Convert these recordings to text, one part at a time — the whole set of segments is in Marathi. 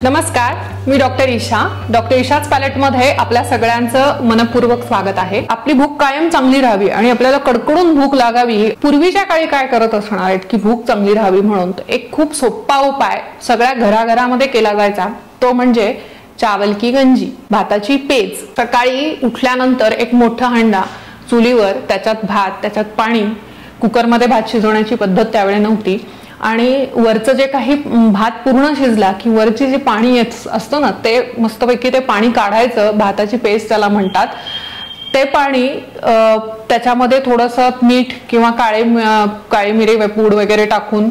नमस्कार, मी डॉक्टर ईशा. डॉक्टर ईशाच पॅलेटमध्ये आपल्या सगळ्यांचं मनपूर्वक स्वागत आहे. आपली भूक कायम चांगली राहावी आणि आपल्याला कडकडून भूक लागावी. पूर्वीच्या काळी काय करत असणार आहेत की भूक चांगली राहावी म्हणून एक खूप सोपा उपाय सगळ्या घराघरामध्ये केला जायचा, तो म्हणजे चावल की गंजी, भाताची पेज. सकाळी उठल्यानंतर एक मोठा हंडा चुलीवर, त्याच्यात भात, त्याच्यात पाणी. कुकरमध्ये भात शिजवण्याची पद्धत त्यावेळी नव्हती आणि वरचं जे काही भात पूर्ण शिजला की वरची जे पाणी येत असतं ना, ते मस्तपैकी ते पाणी काढायचं. भाताची पेस्ट त्याला म्हणतात. ते पाणी त्याच्यामध्ये थोडंसं मीठ किंवा काळी मिरी पूड वगैरे टाकून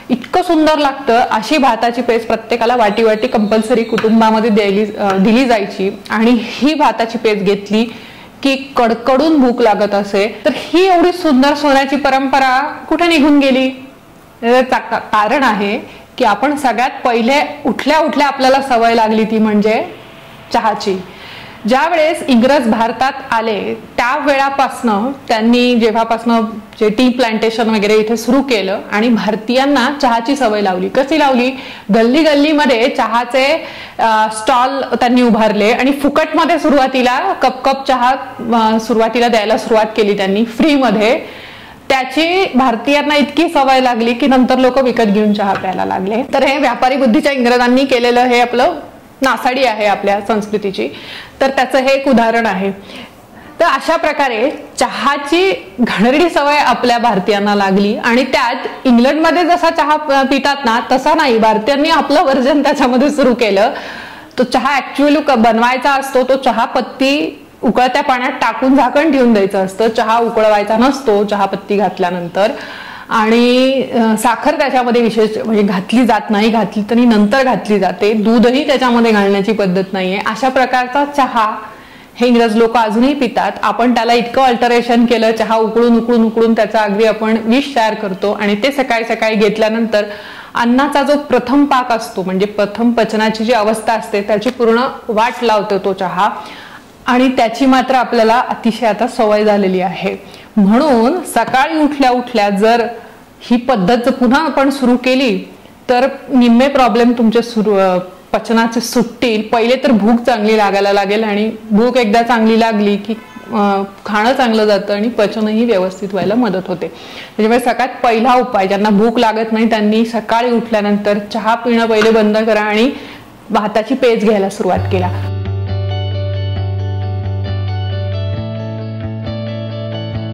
इतकं सुंदर लागतं. अशी भाताची पेस्ट प्रत्येकाला वाटी वाटी कंपल्सरी कुटुंबामध्ये दिली जायची. आणि ही भाताची पेस्ट घेतली की कडकडून भूक लागत असे. तर ही एवढी सुंदर सोन्याची परंपरा कुठे निघून गेली? कारण आहे की आपण सगळ्यात पहिले उठल्या उठल्या आपल्याला सवय लागली ती म्हणजे चहाची. ज्या वेळेस इंग्रज भारतात आले त्यावेळापासनं त्यांनी जेव्हापासनं जे टी प्लांटेशन वगैरे इथे सुरू केलं आणि भारतीयांना चहाची सवय लावली. कशी लावली? गल्ली गल्लीमध्ये चहाचे स्टॉल त्यांनी उभारले आणि फुकटमध्ये सुरुवातीला कप चहा सुरुवातीला द्यायला सुरुवात केली त्यांनी, फ्रीमध्ये. त्याची भारतीयांना इतकी सवय लागली की नंतर लोक विकत घेऊन चहा प्यायला लागले. तर हे व्यापारी बुद्धीच्या इंग्रजांनी केलेलं हे आपलं नासाडी आहे आपल्या संस्कृतीची. तर त्याचं हे एक उदाहरण आहे. तर अशा प्रकारे चहाची घाणेरडी सवय आपल्या भारतीयांना लागली आणि त्यात इंग्लंडमध्ये जसा चहा पितात ना तसा नाही, भारतीयांनी आपलं व्हर्जन त्याच्यामध्ये सुरू केलं. तो चहा ऍक्च्युअली बनवायचा असतो, तो चहा पत्ती उकळत्या पाण्यात टाकून झाकण ठेवून द्यायचं असतं. चहा उकळवायचा नसतो चहा पत्ती घातल्यानंतर. आणि साखर त्याच्यामध्ये विशेष म्हणजे घातली जात नाही, घातली तरी नंतर घातली जाते. दूधही त्याच्यामध्ये घालण्याची पद्धत नाहीये. अशा प्रकारचा चहा हे इंग्रज लोक अजूनही पितात. आपण त्याला इतकं अल्टरेशन केलं, चहा उकळून उकळून उकळून त्याचा अगदी आपण विष तयार करतो आणि ते सकाळी सकाळी घेतल्यानंतर अन्नाचा जो प्रथम पाक असतो म्हणजे प्रथम पचनाची जी अवस्था असते त्याची पूर्ण वाट लावतो तो चहा. आणि त्याची मात्र आपल्याला अतिशय आता सवय झालेली आहे. म्हणून सकाळी उठल्या उठल्या जर ही पद्धत पुन्हा आपण सुरू केली तर निम्मे प्रॉब्लेम तुमचे पचनाचे सुटतील. पहिले तर भूक चांगली लागायला लागेल आणि भूक एकदा चांगली लागली की खाणं चांगलं जातं आणि पचनही व्यवस्थित व्हायला मदत होते. त्याच्यामुळे सगळ्यात पहिला उपाय, ज्यांना भूक लागत नाही त्यांनी सकाळी उठल्यानंतर चहा पिणं पहिले बंद करा आणि भाताची पेज घ्यायला सुरुवात केला.